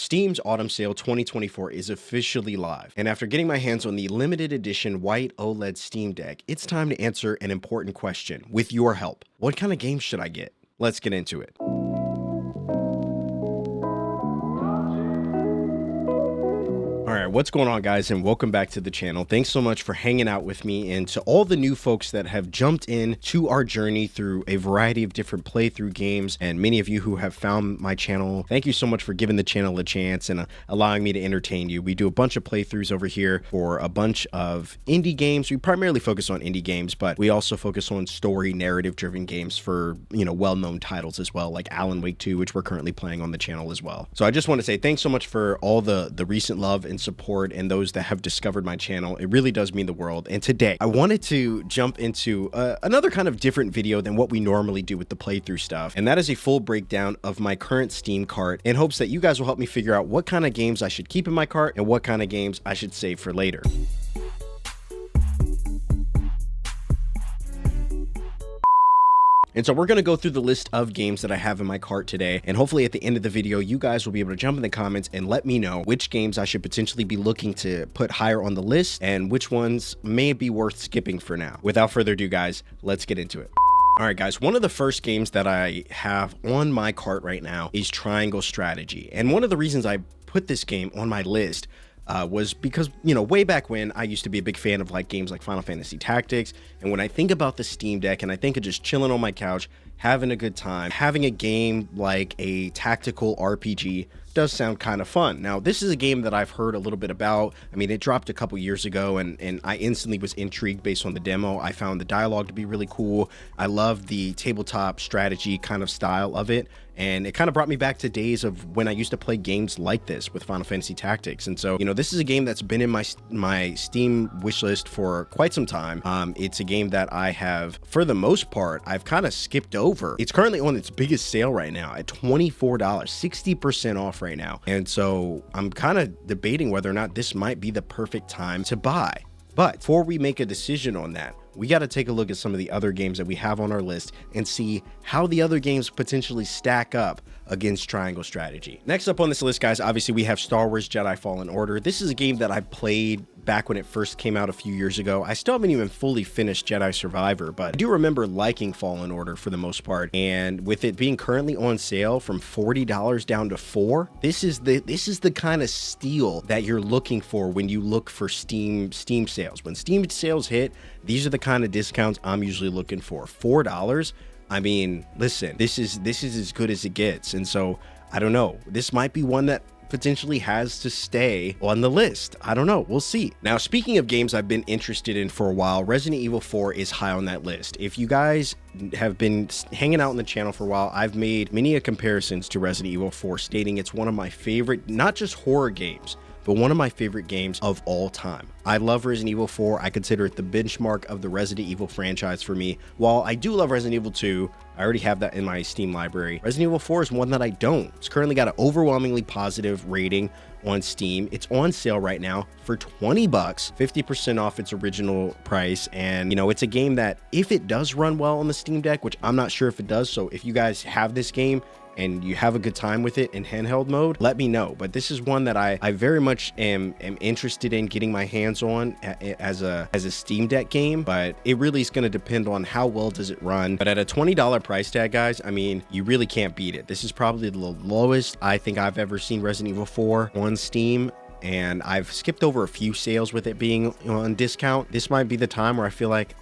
Steam's Autumn Sale 2024 is officially live, and after getting my hands on the limited edition white OLED Steam Deck, it's time to answer an important question with your help. What kind of games should I get? Let's get into it. All right, what's going on, guys, and welcome back to the channel. Thanks so much for hanging out with me, and to all the new folks that have jumped in to our journey through a variety of different playthrough games, and many of you who have found my channel. Thank you so much for giving the channel a chance and allowing me to entertain you. We do a bunch of playthroughs over here for a bunch of indie games. We primarily focus on indie games, but we also focus on story narrative-driven games for, well-known titles as well, like Alan Wake 2, which we're currently playing on the channel as well. So I just want to say thanks so much for all the recent love and support, and those that have discovered my channel. It really does mean the world. And today I wanted to jump into another kind of different video than what we normally do with the playthrough stuff, and that is a full breakdown of my current Steam cart in hopes that you guys will help me figure out what kind of games I should keep in my cart and what kind of games I should save for later. And so we're going to go through the list of games that I have in my cart today, and hopefully at the end of the video, you guys will be able to jump in the comments and let me know which games I should potentially be looking to put higher on the list and which ones may be worth skipping for now. Without further ado, guys, let's get into it. All right, guys, one of the first games that I have on my cart right now is Triangle Strategy. And one of the reasons I put this game on my list was because, way back when, I used to be a big fan of games like Final Fantasy Tactics. And when I think about the Steam Deck and I think of just chilling on my couch, having a good time, having a game like a tactical RPG does sound kind of fun. Now, this is a game that I've heard a little bit about. I mean, it dropped a couple years ago, and I instantly was intrigued based on the demo. I found the dialogue to be really cool. I love the tabletop strategy kind of style of it, and it kind of brought me back to days of when I used to play games like this with Final Fantasy Tactics. And so, this is a game that's been in my Steam wishlist for quite some time. It's a game that I have, for the most part, I've kind of skipped over. It's currently on its biggest sale right now at $24, 60% off right now. And so I'm kind of debating whether or not this might be the perfect time to buy. But before we make a decision on that, we got to take a look at some of the other games that we have on our list and see how the other games potentially stack up against Triangle Strategy. Next up on this list, guys, obviously we have Star Wars Jedi Fallen Order. This is a game that I played back when it first came out a few years ago. I still haven't even fully finished Jedi Survivor, but I do remember liking Fallen Order for the most part. And with it being currently on sale from $40 down to $4, this is the kind of steal that you're looking for when you look for Steam sales. When Steam sales hit, these are the kind of discounts I'm usually looking for. $4. I mean, listen, this is as good as it gets. And so I don't know, this might be one that potentially has to stay on the list. I don't know, we'll see. Now, speaking of games I've been interested in for a while, Resident Evil 4 is high on that list. If you guys have been hanging out on the channel for a while, I've made many comparisons to Resident Evil 4, stating it's one of my favorite, not just horror games, but one of my favorite games of all time. I love Resident Evil 4. I consider it the benchmark of the Resident Evil franchise for me. While I do love Resident Evil 2, I already have that in my Steam library. Resident Evil 4 is one that I don't. It's currently got an overwhelmingly positive rating on Steam. It's on sale right now for $20, 50% off its original price. And, it's a game that if it does run well on the Steam Deck, which I'm not sure if it does, so if you guys have this game and you have a good time with it in handheld mode, let me know. But this is one that I very much am interested in getting my hands on as a Steam Deck game, but it really is going to depend on how well does it run. But at a $20 price tag, guys, I mean, you really can't beat it. This is probably the lowest I think I've ever seen Resident Evil 4 on Steam, and I've skipped over a few sales with it being on discount. This might be the time where I feel like,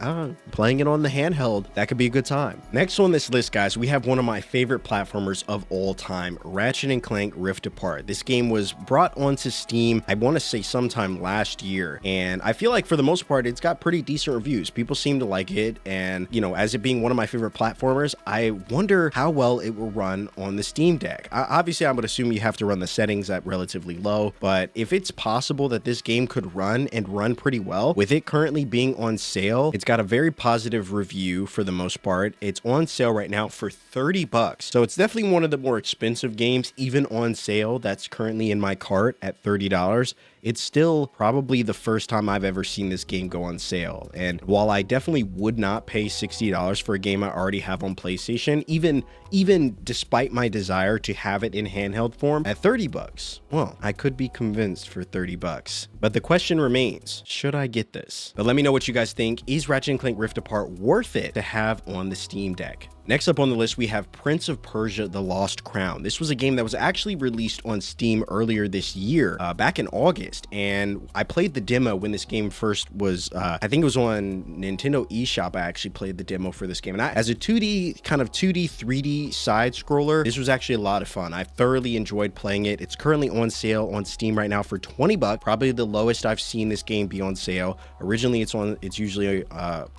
playing it on the handheld, that could be a good time. Next on this list, guys, we have one of my favorite platformers of all time, Ratchet & Clank Rift Apart. This game was brought onto Steam, I want to say sometime last year, and I feel like for the most part, it's got pretty decent reviews. People seem to like it, and, as it being one of my favorite platformers, I wonder how well it will run on the Steam Deck. Obviously, I would assume you have to run the settings at relatively low, but if it's possible that this game could run and run pretty well, with it currently being on sale, it's got a very positive review for the most part. It's on sale right now for 30 bucks. So it's definitely one of the more expensive games, even on sale, that's currently in my cart at $30. It's still probably the first time I've ever seen this game go on sale. And while I definitely would not pay $60 for a game I already have on PlayStation, even despite my desire to have it in handheld form at 30 bucks, well, I could be convinced for 30 bucks. But the question remains, should I get this? But let me know what you guys think. Is Ratchet & Clank Rift Apart worth it to have on the Steam Deck? Next up on the list, we have Prince of Persia: The Lost Crown. This was a game that was actually released on Steam earlier this year, back in August, and I played the demo when this game first was, I think it was on Nintendo eShop. I actually played the demo for this game, and as a 2D, kind of 2D, 3D side scroller, this was actually a lot of fun. I thoroughly enjoyed playing it. It's currently on sale on Steam right now for 20 bucks, probably the lowest I've seen this game be on sale. Originally, it's usually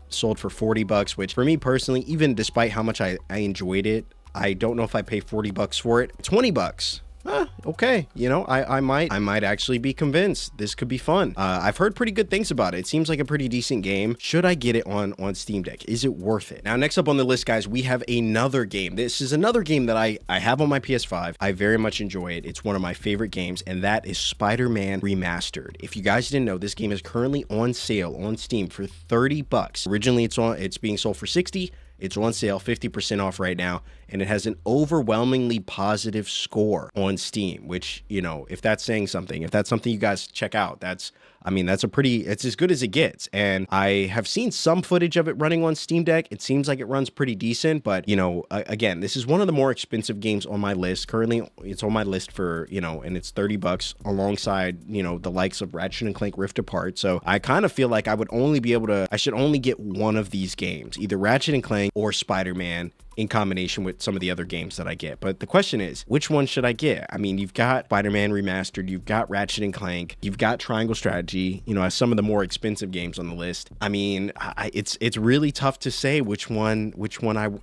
sold for 40 bucks, which for me personally, even despite how much I enjoyed it, I don't know if I pay 40 bucks for it. 20 bucks. Okay, you know, I might actually be convinced this could be fun. I've heard pretty good things about it. It seems like a pretty decent game. Should I get it on Steam Deck? Is it worth it? Now, next up on the list, guys, we have another game. This is another game that I have on my PS5. I very much enjoy it. It's one of my favorite games, and that is Spider-Man Remastered. If you guys didn't know, this game is currently on sale on Steam for 30 bucks. Originally, it's being sold for 60. It's on sale, 50% off right now, and it has an overwhelmingly positive score on Steam, which, you know, if that's saying something, if that's something you guys check out, it's as good as it gets. And I have seen some footage of it running on Steam Deck. It seems like it runs pretty decent, but, you know, again, this is one of the more expensive games on my list. Currently, it's on my list for, you know, and it's 30 bucks alongside, you know, the likes of Ratchet & Clank Rift Apart. So I kind of feel like I should only get one of these games, either Ratchet & Clank or Spider-Man, in combination with some of the other games that I get. But the question is, which one should I get? I mean, you've got Spider-Man Remastered, you've got Ratchet & Clank, you've got Triangle Strategy, you know, as some of the more expensive games on the list. I mean, it's really tough to say which one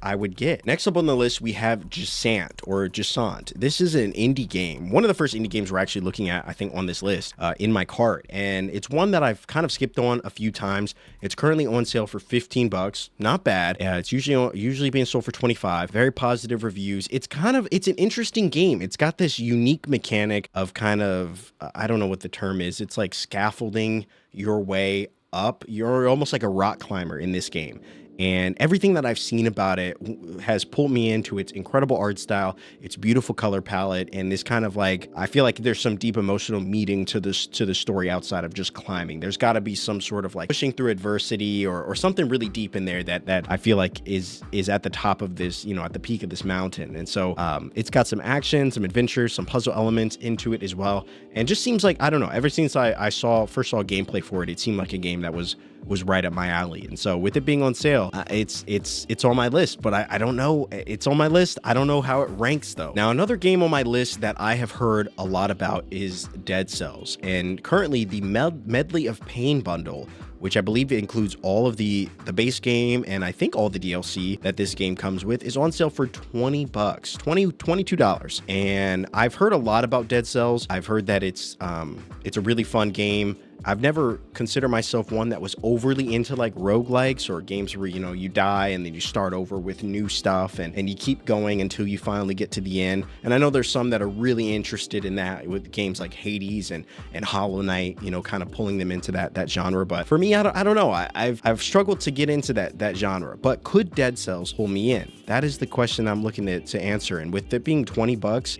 I would get. Next up on the list, we have Jusant. This is an indie game. One of the first indie games we're actually looking at, I think, on this list, in my cart. And it's one that I've kind of skipped on a few times. It's currently on sale for 15 bucks. Not bad. It's usually being sold for 25. Very positive reviews. It's an interesting game. It's got this unique mechanic of kind of, I don't know what the term is. It's like scaffolding your way up. You're almost like a rock climber in this game. And everything that I've seen about it has pulled me into its incredible art style, its beautiful color palette, and this kind of like, I feel like there's some deep emotional meaning to the story outside of just climbing. There's got to be some sort of like pushing through adversity or something really deep in there that I feel like is at the top of this, you know, at the peak of this mountain. And so it's got some action, some adventure, some puzzle elements into it as well. And just seems like, I don't know, ever since I first saw gameplay for it, it seemed like a game that was right up my alley. And so with it being on sale, it's on my list, but I don't know. It's on my list. I don't know how it ranks though. Now, another game on my list that I have heard a lot about is Dead Cells. And currently the Medley of Pain bundle, which I believe includes all of the base game and I think all the DLC that this game comes with, is on sale for 20 bucks, $22. And I've heard a lot about Dead Cells. I've heard that it's a really fun game. I've never considered myself one that was overly into like roguelikes or games where, you know, you die and then you start over with new stuff and you keep going until you finally get to the end. And I know there's some that are really interested in that with games like Hades and Hollow Knight, you know, kind of pulling them into that genre. But for me, I don't know. I've struggled to get into that genre. But could Dead Cells pull me in? That is the question I'm looking to answer. And with it being 20 bucks,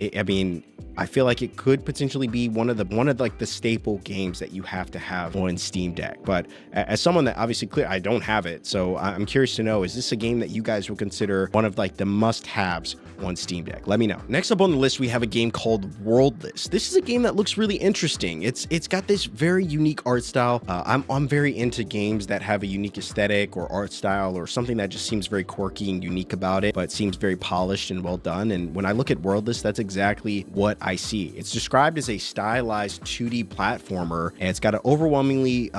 I feel like it could potentially be one of the staple games that you have to have on Steam Deck. But as someone that obviously I don't have it, so I'm curious to know, is this a game that you guys would consider one of like the must-haves on Steam Deck? Let me know. Next up on the list, we have a game called Worldless. This is a game that looks really interesting. It's got this very unique art style. I'm very into games that have a unique aesthetic or art style or something that just seems very quirky and unique about it, but seems very polished and well done. And when I look at Worldless, that's exactly what I see. It's described as a stylized 2D platformer, and it's got an overwhelmingly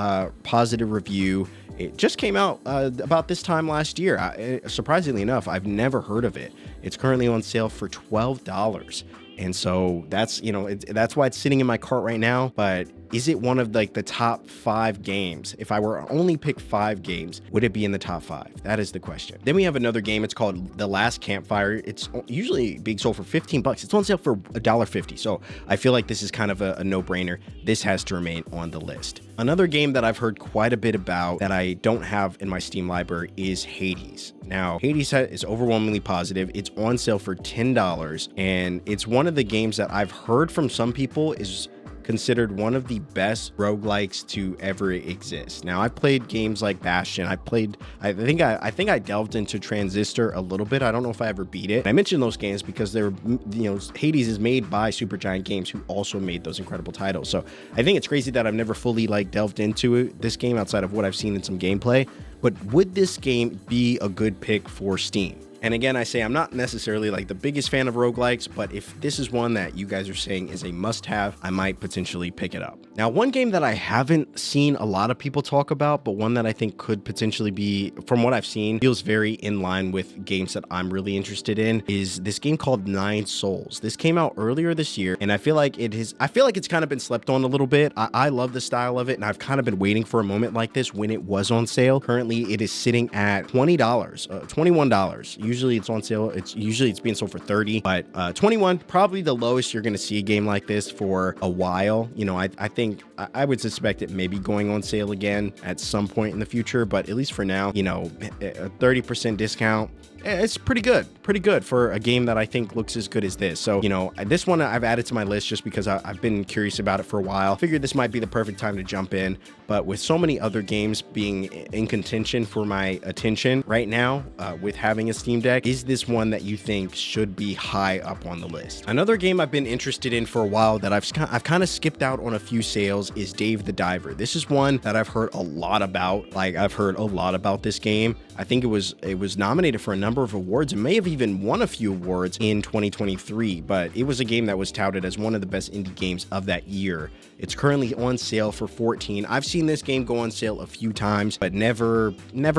positive review. It just came out about this time last year. Surprisingly enough, I've never heard of it. It's currently on sale for $12. And so that's, you know, that's why it's sitting in my cart right now. But is it one of like the top 5 games? If I were only pick 5 games, would it be in the top 5? That is the question. Then we have another game. It's called The Last Campfire. It's usually being sold for $15. It's on sale for $1.50. So I feel like this is kind of a no-brainer. This has to remain on the list. Another game that I've heard quite a bit about that I don't have in my Steam library is Hades. Now, Hades is overwhelmingly positive. It's on sale for $10, and it's one of the games that I've heard from some people is considered one of the best roguelikes to ever exist. Now, I've played games like Bastion. I think I delved into Transistor a little bit. I don't know if I ever beat it. I mentioned those games because they're, you know, Hades is made by Supergiant Games, who also made those incredible titles. So I think it's crazy that I've never fully like delved into this game outside of what I've seen in some gameplay. But would this game be a good pick for Steam? And again, I say I'm not necessarily like the biggest fan of roguelikes, but if this is one that you guys are saying is a must-have, I might potentially pick it up. Now, one game that I haven't seen a lot of people talk about, but one that I think could potentially be, from what I've seen, feels very in line with games that I'm really interested in, is this game called 9 Souls. This came out earlier this year, and I feel like it's kind of been slept on a little bit. I love the style of it, and I've kind of been waiting for a moment like this when it was on sale. Currently, it is sitting at $20, $21. Usually it's on sale. It's being sold for $30, but 21, probably the lowest you're going to see a game like this for a while. You know, I think I would suspect it may be going on sale again at some point in the future, but at least for now, you know, a 30% discount. It's pretty good for a game that I think looks as good as this. So, you know, this one I've added to my list just because I've been curious about it for a while. Figured this might be the perfect time to jump in, but with so many other games being in contention for my attention right now, with having a Steam Deck, is this one that you think should be high up on the list? Another game I've been interested in for a while that I've kind of skipped out on a few sales is Dave the Diver. This is one that I've heard a lot about. Like, I've heard a lot about this game. I think it was nominated for a number of awards and may have even won a few awards in 2023, but it was a game that was touted as one of the best indie games of that year. It's currently on sale for $14. I've seen this game go on sale a few times, but never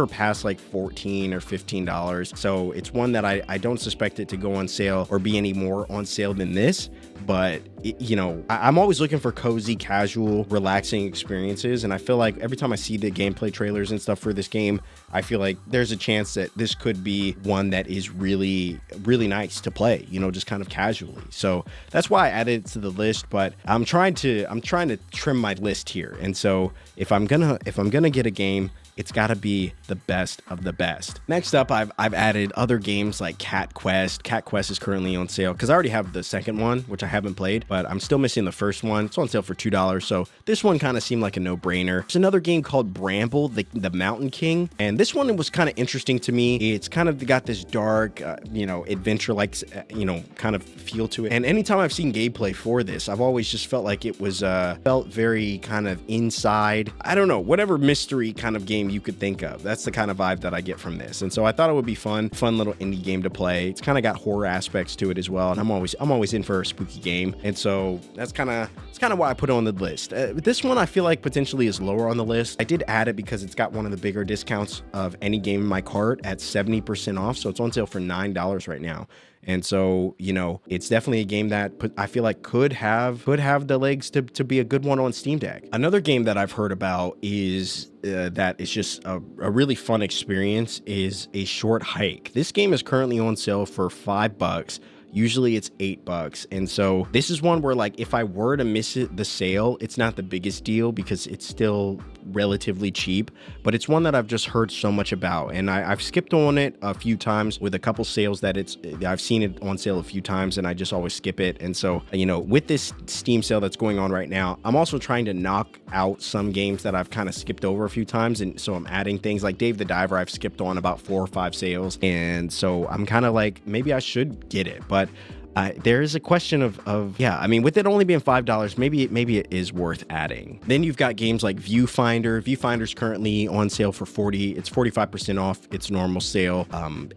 past like $14 or $15. So it's one that I don't suspect it to go on sale or be any more on sale than this. But you know, I'm always looking for cozy, casual, relaxing experiences, and I feel like every time I see the gameplay trailers and stuff for this game, I feel like there's a chance that this could be one that is really nice to play, you know, just kind of casually. So that's why I added it to the list. But I'm trying to trim my list here, and so if I'm gonna get a game, it's got to be the best of the best. Next up, I've added other games like Cat Quest. Cat Quest is currently on sale because I already have the second one, which I haven't played, but I'm still missing the first one. It's on sale for $2, so this one kind of seemed like a no-brainer. There's another game called Bramble, the Mountain King, and this one was kind of interesting to me. It's kind of got this dark, you know, adventure-like, you know, kind of feel to it. And anytime I've seen gameplay for this, I've always just felt like it was felt very kind of inside. I don't know, whatever mystery kind of game you could think of. That's the kind of vibe that I get from this. And so I thought it would be fun little indie game to play. It's kind of got horror aspects to it as well. And I'm always in for a spooky game. And so it's kind of why I put it on the list. This one I feel like potentially is lower on the list. I did add it because it's got one of the bigger discounts of any game in my cart at 70% off. So it's on sale for $9 right now. And so, you know, it's definitely a game that I feel like could have the legs to be a good one on Steam Deck. Another game that I've heard about is that is just a really fun experience is A Short Hike. This game is currently on sale for $5. Usually it's $8. And so this is one where, like, if I were to miss the sale, it's not the biggest deal because it's still relatively cheap, but it's one that I've just heard so much about. And I've skipped on it a few times with a couple sales that I've seen it on sale a few times and I just always skip it. And so, you know, with this Steam sale that's going on right now, I'm also trying to knock out some games that I've kind of skipped over a few times. And so I'm adding things like Dave the Diver. I've skipped on about 4 or 5 sales. And so I'm kind of like, maybe I should get it, but there is a question of yeah, I mean, with it only being $5, maybe it is worth adding. Then you've got games like Viewfinder. Viewfinder's currently on sale for $40. It's 45% off its normal sale.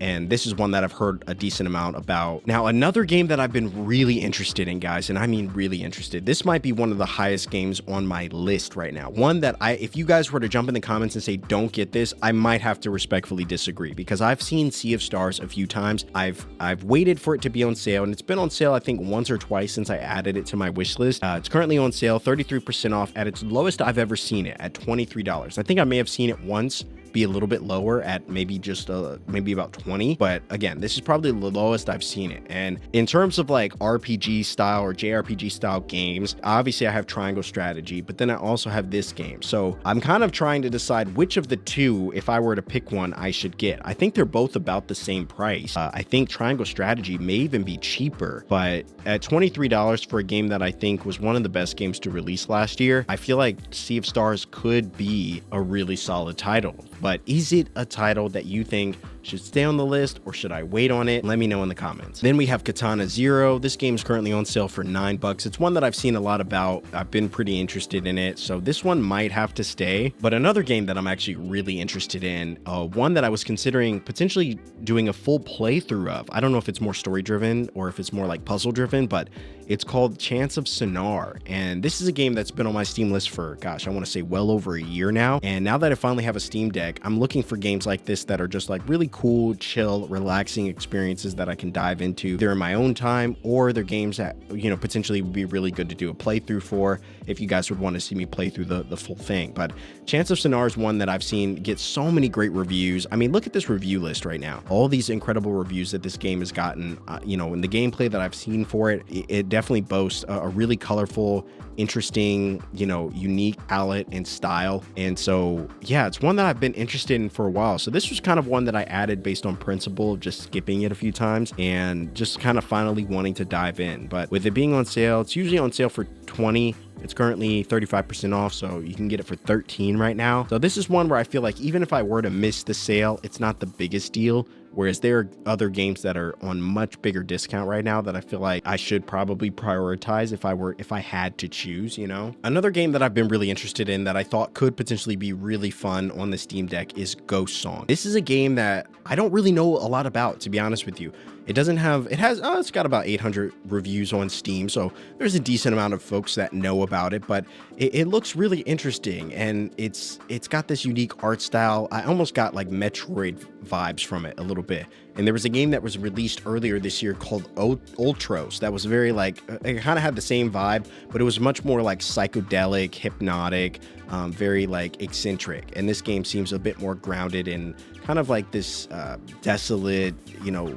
And this is one that I've heard a decent amount about. Now, another game that I've been really interested in, guys, and I mean really interested. This might be one of the highest games on my list right now. One that if you guys were to jump in the comments and say, don't get this, I might have to respectfully disagree because I've seen Sea of Stars a few times. I've waited for it to be on sale and it's been on sale, I think, once or twice since I added it to my wish list. It's currently on sale, 33% off at its lowest I've ever seen it, at $23. I think I may have seen it once be a little bit lower at maybe just maybe about 20, but again, this is probably the lowest I've seen it. And in terms of like RPG style or JRPG style games, obviously I have Triangle Strategy, but then I also have this game. So I'm kind of trying to decide which of the two, if I were to pick one, I should get. I think they're both about the same price. I think Triangle Strategy may even be cheaper, but at $23 for a game that I think was one of the best games to release last year, I feel like Sea of Stars could be a really solid title. But is it a title that you think should stay on the list, or should I wait on it? Let me know in the comments. Then we have Katana Zero. This game is currently on sale for $9. It's one that I've seen a lot about. I've been pretty interested in it, so this one might have to stay. But another game that I'm actually really interested in, one that I was considering potentially doing a full playthrough of. I don't know if it's more story driven or if it's more like puzzle driven, but it's called Chance of Sonar. And this is a game that's been on my Steam list for, gosh, I want to say well over a year now. And now that I finally have a Steam Deck, I'm looking for games like this that are just like really cool, chill, relaxing experiences that I can dive into. They're in my own time, or they're games that, you know, potentially would be really good to do a playthrough for if you guys would want to see me play through the full thing. But Chance of Sonar is one that I've seen get so many great reviews. I mean, look at this review list right now. All these incredible reviews that this game has gotten, you know, and the gameplay that I've seen for it, it definitely boasts a really colorful, interesting, you know, unique palette and style. And so, yeah, it's one that I've been interested in for a while. So this was kind of one that I added based on principle of just skipping it a few times and just kind of finally wanting to dive in. But with it being on sale, it's usually on sale for 20. It's currently 35% off, so you can get it for 13 right now. So this is one where I feel like even if I were to miss the sale, it's not the biggest deal. Whereas there are other games that are on much bigger discount right now that I feel like I should probably prioritize if I had to choose, you know. Another game that I've been really interested in that I thought could potentially be really fun on the Steam Deck is Ghost Song. This is a game that I don't really know a lot about, to be honest with you. It's got about 800 reviews on Steam, so there's a decent amount of folks that know about it, but it looks really interesting, and it's got this unique art style. I almost got like Metroid vibes from it a little bit. And there was a game that was released earlier this year called Ultros that was very like, it kind of had the same vibe, but it was much more like psychedelic, hypnotic, very like eccentric. And this game seems a bit more grounded in kind of like this desolate, you know,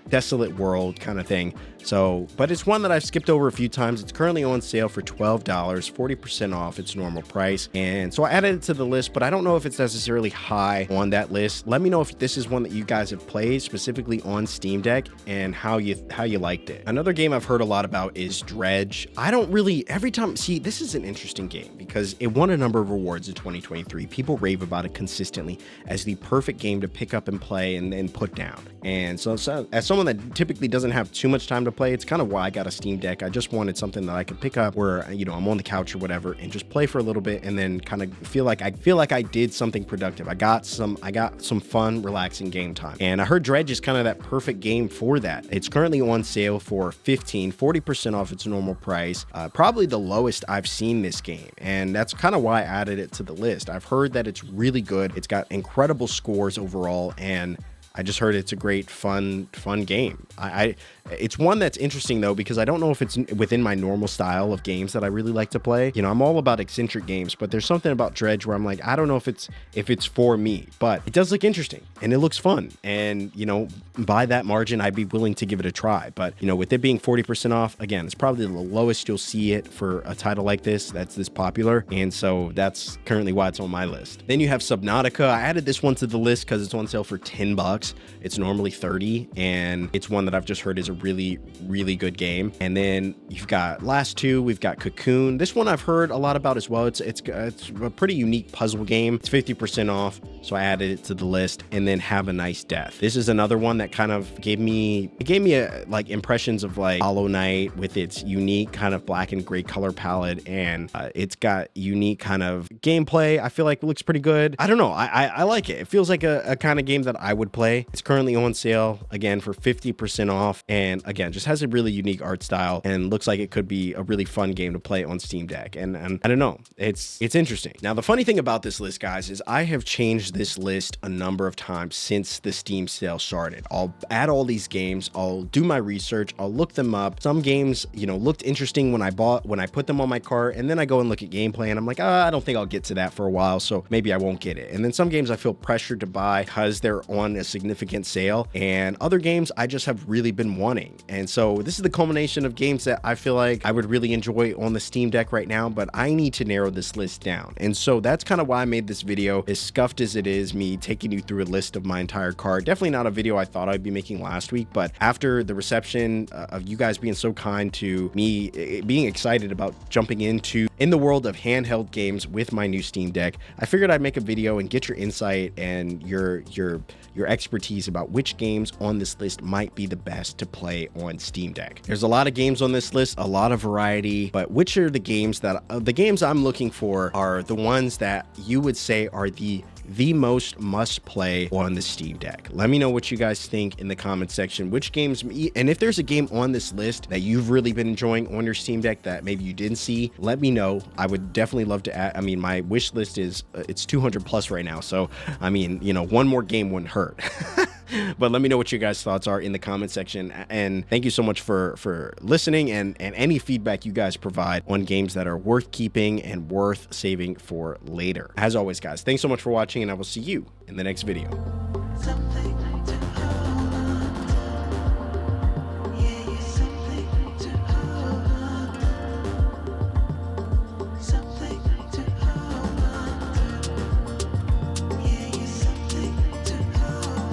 desolate world kind of thing. So, but it's one that I've skipped over a few times. It's currently on sale for $12, 40% off its normal price. And so I added it to the list, but I don't know if it's necessarily high on that list. Let me know if this is one that you guys have played specifically on Steam Deck and how you liked it. Another game I've heard a lot about is Dredge. I don't really, see, this is an interesting game because it won a number of awards in 2023. People rave about it consistently as the perfect game to pick up and play and then put down. And so as someone that typically doesn't have too much time to play, it's kind of why I got a Steam Deck. I just wanted something that I could pick up where, you know, I'm on the couch or whatever and just play for a little bit and then kind of feel like I did something productive. I got some fun, relaxing game time. And I heard Dredge is kind of that perfect game for that. It's currently on sale for 40% off its normal price. Probably the lowest I've seen this game. And that's kind of why I added it to the list. I've heard that it's really good. It's got incredible scores overall, and I just heard it's a great, fun game. It's one that's interesting though, because I don't know if it's within my normal style of games that I really like to play. You know, I'm all about eccentric games, but there's something about Dredge where I'm like, I don't know if it's for me, but it does look interesting and it looks fun. And, you know, by that margin, I'd be willing to give it a try. But, you know, with it being 40% off, again, it's probably the lowest you'll see it for a title like this that's this popular. And so that's currently why it's on my list. Then you have Subnautica. I added this one to the list because it's on sale for $10. It's normally 30, and it's one that I've just heard is a really, really good game. And then you've got last two, we've got Cocoon. This one I've heard a lot about as well. It's a pretty unique puzzle game. It's 50% off, so I added it to the list. And then Have a Nice Death. This is another one that kind of gave me like impressions of like Hollow Knight with its unique kind of black and gray color palette, and it's got unique kind of gameplay. I feel like it looks pretty good. I don't know. I like it. It feels like a kind of game that I would play. play. It's currently on sale again for 50% off, and again just has a really unique art style and looks like it could be a really fun game to play on Steam Deck. And I don't know, it's interesting. Now the funny thing about this list, guys, is I have changed this list a number of times since the Steam sale started. I'll add all these games, I'll do my research, I'll look them up. Some games, you know, looked interesting when I put them on my cart, and then I go and look at gameplay and I'm like, I don't think I'll get to that for a while, so maybe I won't get it. And then some games I feel pressured to buy because they're on a significant sale, and other games I just have really been wanting. And so this is the culmination of games that I feel like I would really enjoy on the Steam Deck right now, but I need to narrow this list down. And so that's kind of why I made this video, as scuffed as it is, me taking you through a list of my entire cart. Definitely not a video I thought I'd be making last week, but after the reception of you guys being so kind to me being excited about jumping into the world of handheld games with my new Steam Deck, I figured I'd make a video and get your insight and your expertise about which games on this list might be the best to play on Steam Deck. There's a lot of games on this list, a lot of variety, but which are the games that the games I'm looking for are the ones that you would say are the most must play on the Steam Deck? Let me know what you guys think in the comment section, which games, and if there's a game on this list that you've really been enjoying on your Steam Deck that maybe you didn't see, let me know. I would definitely love to add. I mean, my wish list is it's 200 plus right now, so I mean, you know, one more game wouldn't hurt. But let me know what your guys' thoughts are in the comment section, and thank you so much for listening and any feedback you guys provide on games that are worth keeping and worth saving for later. As always, guys, thanks so much for watching, and I will see you in the next video.